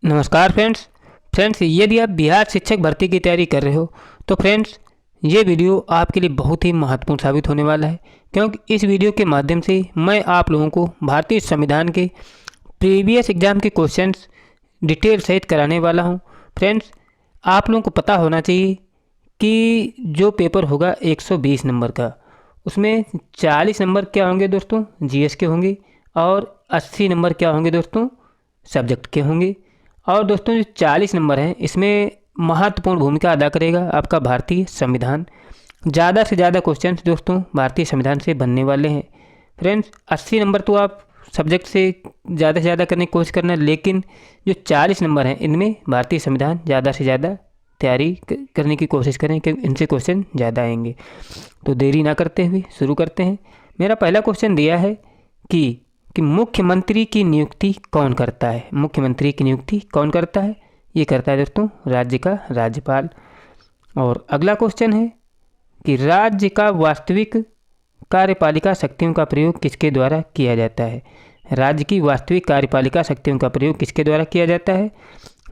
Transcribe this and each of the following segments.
नमस्कार फ्रेंड्स यदि आप बिहार शिक्षक भर्ती की तैयारी कर रहे हो तो फ्रेंड्स ये वीडियो आपके लिए बहुत ही महत्वपूर्ण साबित होने वाला है, क्योंकि इस वीडियो के माध्यम से मैं आप लोगों को भारतीय संविधान के प्रीवियस एग्जाम के क्वेश्चंस डिटेल सहित कराने वाला हूँ। फ्रेंड्स, आप लोगों को पता होना चाहिए कि जो पेपर होगा 120 नंबर का, उसमें 40 नंबर क्या होंगे दोस्तों, जीएस के होंगे, और 80 नंबर क्या होंगे दोस्तों, सब्जेक्ट के होंगे। और दोस्तों जो 40 नंबर हैं इसमें महत्वपूर्ण भूमिका अदा करेगा आपका भारतीय संविधान। ज़्यादा से ज़्यादा क्वेश्चंस दोस्तों भारतीय संविधान से बनने वाले हैं। फ्रेंड्स, 80 नंबर तो आप सब्जेक्ट से ज़्यादा करने की कोशिश करना, लेकिन जो 40 नंबर हैं इनमें भारतीय संविधान ज़्यादा से ज़्यादा तैयारी करने की कोशिश करें, क्योंकि इनसे क्वेश्चन ज़्यादा आएंगे। तो देरी ना करते हुए शुरू करते हैं। मेरा पहला क्वेश्चन दिया है कि मुख्यमंत्री की नियुक्ति कौन करता है। मुख्यमंत्री की नियुक्ति कौन करता है? ये करता है दोस्तों राज्य का राज्यपाल। और अगला क्वेश्चन है कि राज्य का वास्तविक कार्यपालिका शक्तियों का प्रयोग किसके द्वारा किया जाता है। राज्य की वास्तविक कार्यपालिका शक्तियों का प्रयोग किसके द्वारा किया जाता है?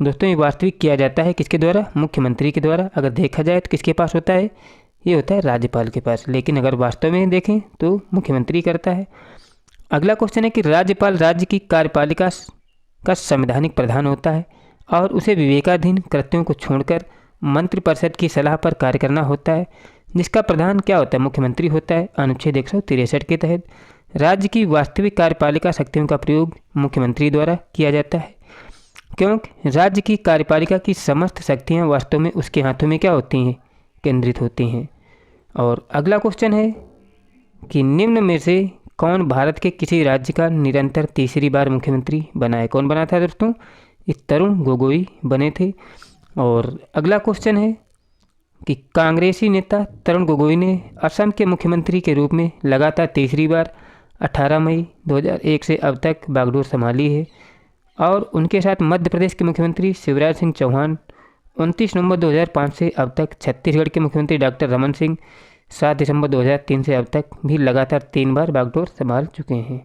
दोस्तों ये वास्तविक किया जाता है किसके द्वारा? मुख्यमंत्री के द्वारा। अगर देखा जाए तो किसके पास होता है? ये होता है राज्यपाल के पास, लेकिन अगर वास्तव में देखें तो मुख्यमंत्री करता है। अगला क्वेश्चन है कि राज्यपाल राज्य की कार्यपालिका का संवैधानिक प्रधान होता है और उसे विवेकाधीन कृत्यों को छोड़कर मंत्रिपरिषद की सलाह पर कार्य करना होता है, जिसका प्रधान क्या होता है? मुख्यमंत्री होता है। अनुच्छेद 163 के तहत राज्य की वास्तविक कार्यपालिका शक्तियों का प्रयोग मुख्यमंत्री द्वारा किया जाता है, क्योंकि राज्य की कार्यपालिका की समस्त शक्तियाँ वास्तव में उसके हाथों में क्या होती हैं? केंद्रित होती हैं। और अगला क्वेश्चन है कि निम्न में से कौन भारत के किसी राज्य का निरंतर तीसरी बार मुख्यमंत्री बना है? कौन बना था दोस्तों? ये तरुण गोगोई बने थे। और अगला क्वेश्चन है कि कांग्रेसी नेता तरुण गोगोई ने असम के मुख्यमंत्री के रूप में लगातार तीसरी बार 18 मई 2001 से अब तक बागडोर संभाली है, और उनके साथ मध्य प्रदेश के मुख्यमंत्री शिवराज सिंह चौहान 29 नवंबर 2005 से अब तक, छत्तीसगढ़ के मुख्यमंत्री डॉक्टर रमन सिंह 7 दिसंबर 2003 से अब तक भी लगातार 3 बार बागडोर संभाल चुके हैं।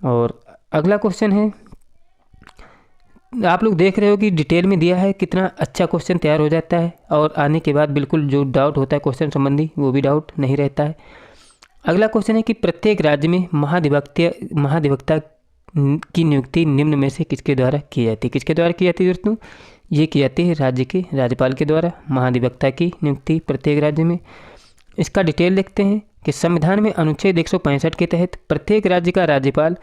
और अगला क्वेश्चन है, आप लोग देख रहे हो कि डिटेल में दिया है, कितना अच्छा क्वेश्चन तैयार हो जाता है, और आने के बाद बिल्कुल जो डाउट होता है क्वेश्चन संबंधी वो भी डाउट नहीं रहता है। अगला क्वेश्चन है कि प्रत्येक राज्य में महाधिवक्ता की नियुक्ति निम्न में से किसके द्वारा की जाती है? किसके द्वारा की जाती है दोस्तों? ये की जाती है राज्य के राज्यपाल के द्वारा महाधिवक्ता की नियुक्ति प्रत्येक राज्य में। इसका डिटेल देखते हैं कि संविधान में अनुच्छेद 165 के तहत प्रत्येक राज्य का राज्यपाल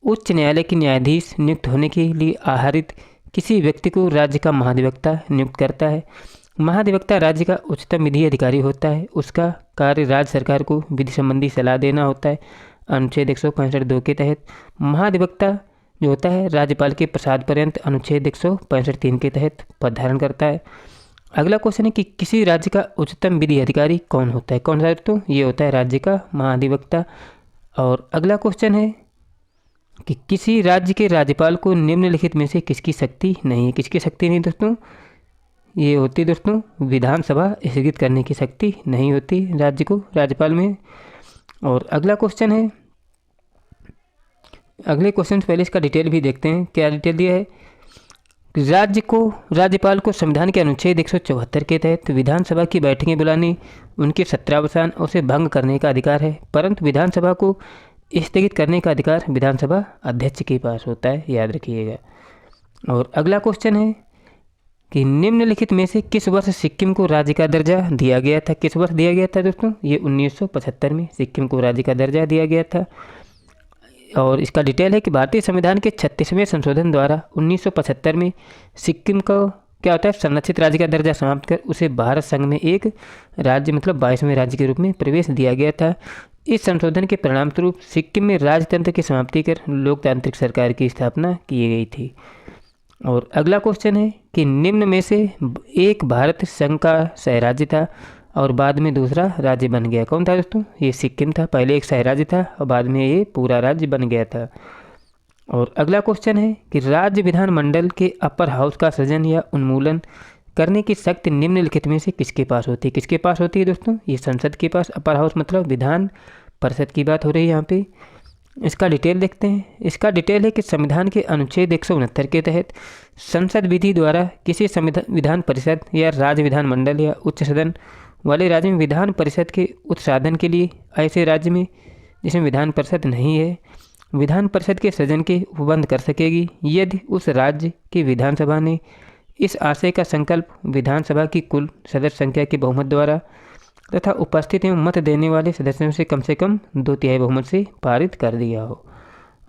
उच्च न्यायालय के न्यायाधीश नियुक्त होने के लिए आहरित किसी व्यक्ति को राज्य का महाधिवक्ता नियुक्त करता है। महाधिवक्ता राज्य का उच्चतम विधि अधिकारी होता है। उसका कार्य राज्य सरकार को विधि संबंधी सलाह देना होता है। अनुच्छेद 165(2) के तहत महाधिवक्ता जो होता है राज्यपाल के प्रसाद पर्यंत अनुच्छेद 165(3) के तहत पद धारण करता है। अगला क्वेश्चन है कि किसी राज्य का उच्चतम विधि अधिकारी कौन होता है? कौन सा दोस्तों? ये होता है राज्य का महाधिवक्ता। और अगला क्वेश्चन है कि किसी राज्य के राज्यपाल को निम्नलिखित में से किसकी शक्ति नहीं है? किसकी शक्ति नहीं दोस्तों? ये होती है दोस्तों विधानसभा स्थगित करने की शक्ति नहीं होती राज्य को राज्यपाल में। और अगला क्वेश्चन है, अगले क्वेश्चन से पहले इसका डिटेल भी देखते हैं। क्या डिटेल दिया है? राज्यपाल को संविधान के अनुच्छेद 174 के तहत विधानसभा की बैठकें बुलाने, उनके सत्रावसान और उसे भंग करने का अधिकार है, परंतु विधानसभा को स्थगित करने का अधिकार विधानसभा अध्यक्ष के पास होता है, याद रखिएगा। और अगला क्वेश्चन है कि निम्नलिखित में से किस वर्ष सिक्किम को राज्य का दर्जा दिया गया था? किस वर्ष दिया गया था दोस्तों? ये 1975 में सिक्किम को राज्य का दर्जा दिया गया था। और इसका डिटेल है कि भारतीय संविधान के 36वें संशोधन द्वारा 1975 में सिक्किम को क्या होता है? संरक्षित राज्य का दर्जा समाप्त कर उसे भारत संघ में एक राज्य मतलब 22वें राज्य के रूप में प्रवेश दिया गया था। इस संशोधन के परिणाम स्वरूप सिक्किम में राजतंत्र की समाप्ति कर लोकतांत्रिक सरकार की स्थापना की गई थी। और अगला क्वेश्चन है कि निम्न में से एक भारत संघ का सह राज्य था और बाद में दूसरा राज्य बन गया। कौन था दोस्तों? ये सिक्किम था। पहले एक सह राज्य था और बाद में ये पूरा राज्य बन गया था। और अगला क्वेश्चन है कि राज्य विधानमंडल के अपर हाउस का सृजन या उन्मूलन करने की शक्ति निम्नलिखित में से किसके पास होती है? किसके पास होती है दोस्तों? ये संसद के पास। अपर हाउस मतलब विधान परिषद की बात हो रही है यहाँ पे। इसका डिटेल देखते हैं। इसका डिटेल है कि संविधान के अनुच्छेद 169 के तहत संसद विधि द्वारा किसी विधान परिषद या राज्य विधानमंडल या उच्च सदन वाले राज्य में विधान परिषद के उत्साधन के लिए ऐसे राज्य में जिसमें विधान परिषद नहीं है विधान परिषद के सृजन के उपबंध कर सकेगी यदि उस राज्य की विधानसभा ने इस आशय का संकल्प विधानसभा की कुल सदस्य संख्या के बहुमत द्वारा तथा उपस्थित एवं मत देने वाले सदस्यों से कम 2/3 बहुमत से पारित कर दिया हो।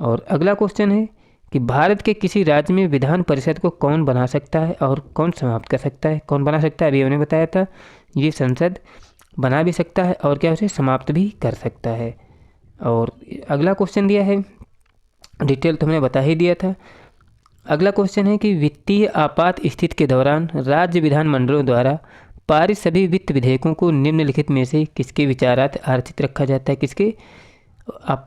और अगला क्वेश्चन है कि भारत के किसी राज्य में विधान परिषद को कौन बना सकता है और कौन समाप्त कर सकता है। कौन बना सकता है, अभी हमने बताया था, ये संसद बना भी सकता है और क्या उसे समाप्त भी कर सकता है। और अगला क्वेश्चन दिया है, डिटेल तो हमने बता ही दिया था। अगला क्वेश्चन है कि वित्तीय आपात स्थिति के दौरान राज्य विधानमंडलों द्वारा पारित सभी वित्त विधेयकों को निम्नलिखित में से किसके विचारार्थ आरक्षित रखा जाता है। किसके?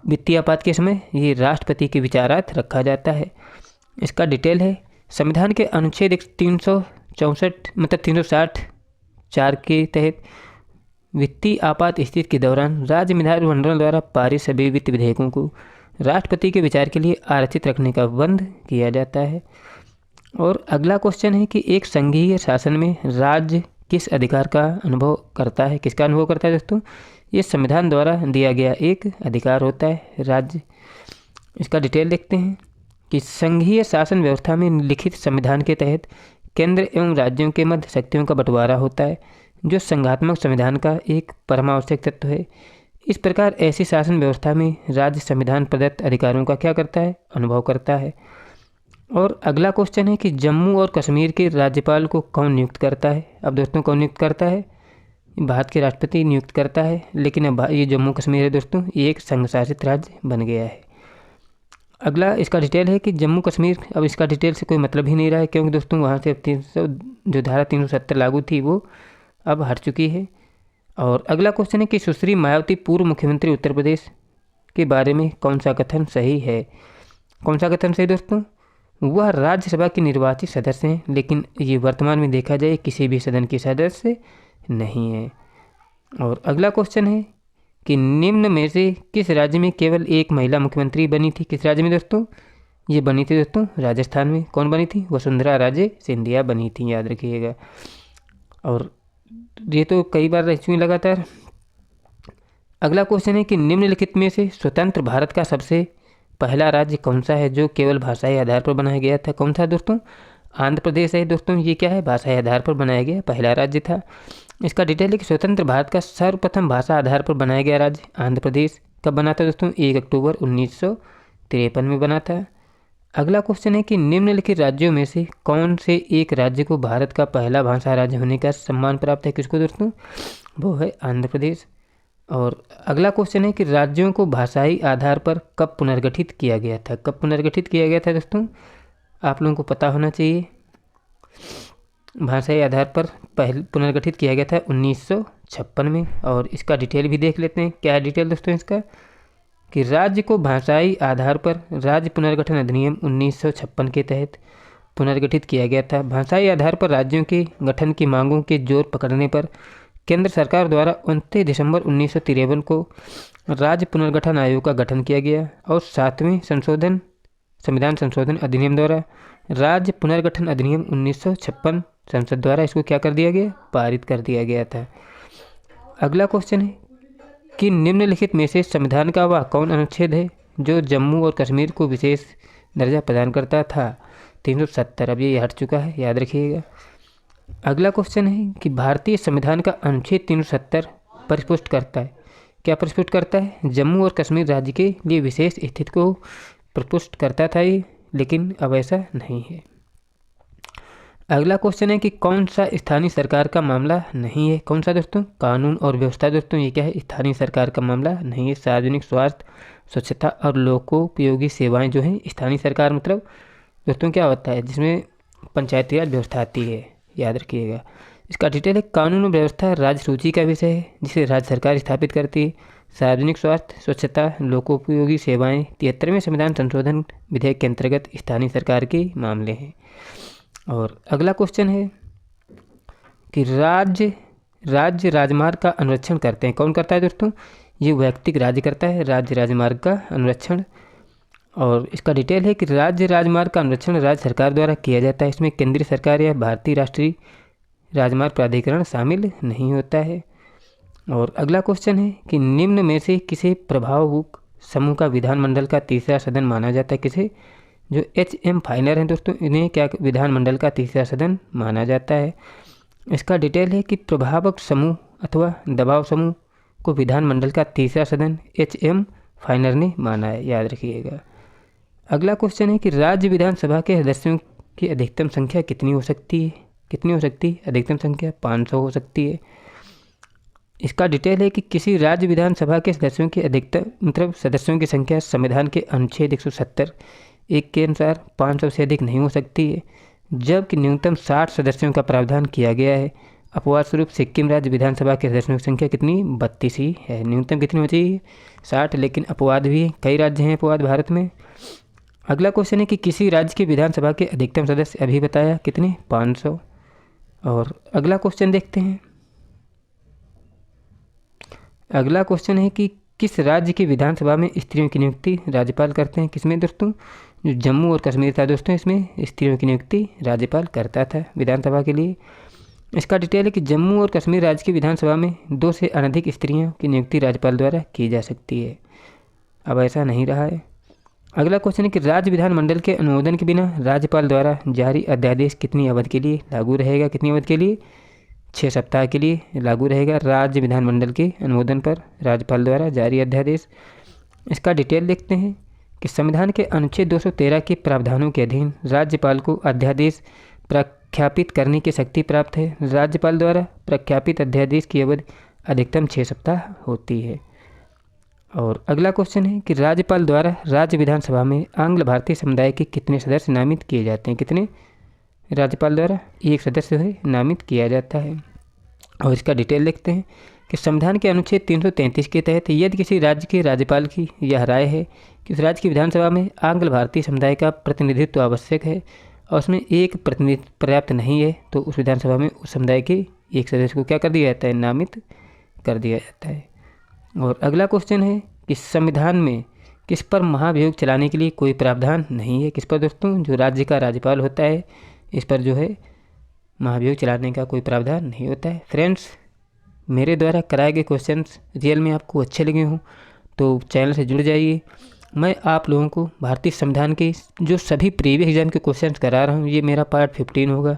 वित्तीय आपात के समय ये राष्ट्रपति के विचारार्थ रखा जाता है। इसका डिटेल है, संविधान के अनुच्छेद 360 के तहत वित्तीय आपात स्थिति के दौरान राज्य विधानमंडल द्वारा पारित सभी वित्त विधेयकों को राष्ट्रपति के विचार के लिए आरक्षित रखने का बंद किया जाता है। और अगला क्वेश्चन है कि एक संघीय शासन में राज्य किस अधिकार का अनुभव करता है। किसका अनुभव करता है दोस्तों? ये संविधान द्वारा दिया गया एक अधिकार होता है राज्य। इसका डिटेल देखते हैं कि संघीय शासन व्यवस्था में लिखित संविधान के तहत केंद्र एवं राज्यों के मध्य शक्तियों का बंटवारा होता है जो संघात्मक संविधान का एक परमावश्यक तत्व है। इस प्रकार ऐसी शासन व्यवस्था में राज्य संविधान प्रदत्त अधिकारों का क्या करता है? अनुभव करता है। और अगला क्वेश्चन है कि जम्मू और कश्मीर के राज्यपाल को कौन नियुक्त करता है। अब दोस्तों कौन नियुक्त करता है? भारत के राष्ट्रपति नियुक्त करता है, लेकिन अब ये जम्मू कश्मीर है दोस्तों, ये एक संघ शासित राज्य बन गया है। अगला इसका डिटेल है कि जम्मू कश्मीर, अब इसका डिटेल से कोई मतलब ही नहीं रहा है क्योंकि दोस्तों वहाँ से अब जो धारा 370 लागू थी वो अब हट चुकी है। और अगला क्वेश्चन है कि सुश्री मायावती पूर्व मुख्यमंत्री उत्तर प्रदेश के बारे में कौन सा कथन सही है। कौन सा कथन सही दोस्तों? वह राज्यसभा की निर्वाचित सदस्य हैं, लेकिन ये वर्तमान में देखा जाए किसी भी सदन के सदस्य नहीं है। और अगला क्वेश्चन है कि निम्न में से किस राज्य में केवल एक महिला मुख्यमंत्री बनी थी। किस राज्य में दोस्तों? ये बनी थी दोस्तों राजस्थान में। कौन बनी थी? वसुंधरा राजे सिंधिया बनी थी, याद रखिएगा। और ये तो कई बार रह चुकी लगातार। अगला क्वेश्चन है कि निम्नलिखित में से स्वतंत्र भारत का सबसे पहला राज्य कौन सा है जो केवल भाषाई आधार पर बनाया गया था। कौन सा दोस्तों? आंध्र प्रदेश है दोस्तों। ये क्या है? भाषाई आधार पर बनाया गया पहला राज्य था। इसका डिटेल है कि स्वतंत्र भारत का सर्वप्रथम भाषा आधार पर बनाया गया राज्य आंध्र प्रदेश कब बना था दोस्तों? 1 अक्टूबर 1953 में बना था। अगला क्वेश्चन है कि निम्नलिखित राज्यों में से कौन से एक राज्य को भारत का पहला भाषा राज्य होने का सम्मान प्राप्त है। किसको दोस्तों? वो है आंध्र प्रदेश। और अगला क्वेश्चन है कि राज्यों को भाषाई आधार पर कब पुनर्गठित किया गया था। कब पुनर्गठित किया गया था दोस्तों? आप लोगों को पता होना चाहिए। भाषाई आधार पर पहले पुनर्गठित किया गया था 1956 में। और इसका डिटेल भी देख लेते हैं। क्या है डिटेल दोस्तों इसका? कि राज्य को भाषाई आधार पर राज्य पुनर्गठन अधिनियम 1956 के तहत पुनर्गठित किया गया था। भाषाई आधार पर राज्यों के गठन की मांगों के जोर पकड़ने पर केंद्र सरकार द्वारा 29 दिसंबर 1953 को राज्य पुनर्गठन आयोग का गठन किया गया और 7वें संविधान संशोधन अधिनियम द्वारा राज्य पुनर्गठन अधिनियम 1956 संसद द्वारा इसको क्या कर दिया गया? पारित कर दिया गया था। अगला क्वेश्चन है कि निम्नलिखित में से संविधान का वह कौन अनुच्छेद है जो जम्मू और कश्मीर को विशेष दर्जा प्रदान करता था। 370। अब ये हट चुका है, याद रखिएगा। अगला क्वेश्चन है कि भारतीय संविधान का अनुच्छेद 370 परिस्पुष्ट करता है। क्या परिस्पुष्ट करता है? जम्मू और कश्मीर राज्य के लिए विशेष स्थिति को परिस्पुष्ट करता था ये, लेकिन अब ऐसा नहीं है। अगला क्वेश्चन है कि कौन सा स्थानीय सरकार का मामला नहीं है। कौन सा दोस्तों? कानून और व्यवस्था दोस्तों ये क्या है? स्थानीय सरकार का मामला नहीं है। सार्वजनिक स्वास्थ्य, स्वच्छता और लोकोपयोगी सेवाएं जो हैं स्थानीय सरकार मतलब दोस्तों क्या होता है? जिसमें पंचायती राज व्यवस्था आती है, याद रखिएगा। इसका डिटेल है कानून और व्यवस्था राज्य सूची का विषय है जिसे राज्य सरकार स्थापित करती है। सार्वजनिक स्वास्थ्य, स्वच्छता, लोकोपयोगी सेवाएं 73वें संविधान संशोधन विधेयक के अंतर्गत स्थानीय सरकार के मामले हैं। और अगला क्वेश्चन है कि राज्य राजमार्ग का अनुरक्षण करते हैं। कौन करता है दोस्तों? ये वैयक्तिक राज्य करता है राज्य राजमार्ग का अनुरक्षण। और इसका डिटेल है कि राज्य राजमार्ग का अनुरक्षण राज्य सरकार द्वारा किया जाता है। इसमें केंद्रीय सरकार या भारतीय राष्ट्रीय राजमार्ग प्राधिकरण शामिल नहीं होता है। और अगला क्वेश्चन है कि निम्न में से किसे प्रभावक समूह का विधानमंडल का तीसरा सदन माना जाता है? किसे? जो HM फाइनर हैं दोस्तों, इन्हें क्या विधानमंडल का तीसरा सदन माना जाता है। इसका डिटेल है कि प्रभावक समूह अथवा दबाव समूह को विधानमंडल का तीसरा सदन HM फाइनर ने माना है, याद रखिएगा। अगला क्वेश्चन है कि राज्य विधानसभा के सदस्यों की अधिकतम संख्या कितनी हो सकती है? कितनी हो सकती है? अधिकतम संख्या 500 हो सकती है। इसका डिटेल है कि किसी राज्य विधानसभा के सदस्यों की अधिकतम सदस्यों की संख्या संविधान के अनुच्छेद 170 एक के अनुसार 500 से अधिक नहीं हो सकती है, जबकि न्यूनतम 60 सदस्यों का प्रावधान किया गया है। अपवाद स्वरूप सिक्किम राज्य विधानसभा के सदस्यों की संख्या कितनी? 32 ही है। न्यूनतम कितनी हो चाहिए? 60, लेकिन अपवाद भी है, कई राज्य हैं अपवाद भारत में। अगला क्वेश्चन है कि किसी राज्य की विधानसभा के अधिकतम सदस्य अभी बताया कितने? 500। और अगला क्वेश्चन देखते हैं। अगला क्वेश्चन है कि किस राज्य की विधानसभा में स्त्रियों की नियुक्ति राज्यपाल करते हैं? किसमें दोस्तों? जो जम्मू और कश्मीर था दोस्तों, इसमें स्त्रियों की नियुक्ति राज्यपाल करता था विधानसभा के लिए। इसका डिटेल है कि जम्मू और कश्मीर राज्य की विधानसभा में 2 से अधिक स्त्रियों की नियुक्ति राज्यपाल द्वारा की जा सकती है। अब ऐसा नहीं रहा है। अगला क्वेश्चन है कि राज्य विधानमंडल के अनुमोदन के बिना राज्यपाल द्वारा जारी अध्यादेश कितनी अवधि के लिए लागू रहेगा? कितनी अवधि के लिए? 6 सप्ताह के लिए लागू रहेगा राज्य विधानमंडल के अनुमोदन पर राज्यपाल द्वारा जारी अध्यादेश। इसका डिटेल देखते हैं कि संविधान के अनुच्छेद 213 के प्रावधानों के अधीन राज्यपाल को अध्यादेश प्रख्यापित करने की शक्ति प्राप्त है। राज्यपाल द्वारा प्रख्यापित अध्यादेश की अवधि अधिकतम 6 सप्ताह होती है। और अगला क्वेश्चन है कि राज्यपाल द्वारा राज्य विधानसभा में आंग्ल भारतीय समुदाय के कितने सदस्य नामित किए जाते हैं? कितने? राज्यपाल द्वारा 1 सदस्य है नामित किया जाता है। और इसका डिटेल देखते हैं कि संविधान के अनुच्छेद 333 के तहत यदि किसी राज्य के राज्यपाल की यह राय है कि उस राज्य की विधानसभा में आंग्ल भारतीय समुदाय का प्रतिनिधित्व आवश्यक है और उसमें एक प्रतिनिधि पर्याप्त नहीं है, तो उस विधानसभा में उस समुदाय के 1 सदस्य को क्या कर दिया जाता है? नामित कर दिया जाता है। और अगला क्वेश्चन है कि संविधान में किस पर महाभियोग चलाने के लिए कोई प्रावधान नहीं है? किस पर दोस्तों? जो राज्य का राज्यपाल होता है, इस पर जो है महाभियोग चलाने का कोई प्रावधान नहीं होता है। फ्रेंड्स, मेरे द्वारा कराए गए क्वेश्चंस रियल में आपको अच्छे लगे हों तो चैनल से जुड़ जाइए। मैं आप लोगों को भारतीय संविधान के जो सभी प्रीवियस एग्जाम के क्वेश्चंस करा रहा हूँ, ये मेरा पार्ट 15 होगा।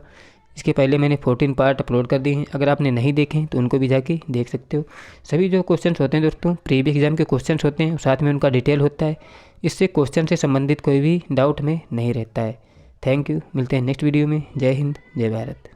इसके पहले मैंने 14 पार्ट अपलोड कर दिए हैं। अगर आपने नहीं देखे हैं तो उनको भी जाके देख सकते हो। सभी जो क्वेश्चंस होते हैं दोस्तों, प्रीवियस एग्जाम के क्वेश्चंस होते हैं, साथ में उनका डिटेल होता है। इससे क्वेश्चन से संबंधित कोई भी डाउट में नहीं रहता है। Thank you. मिलते हैं नेक्स्ट वीडियो में। जय हिंद, जय भारत।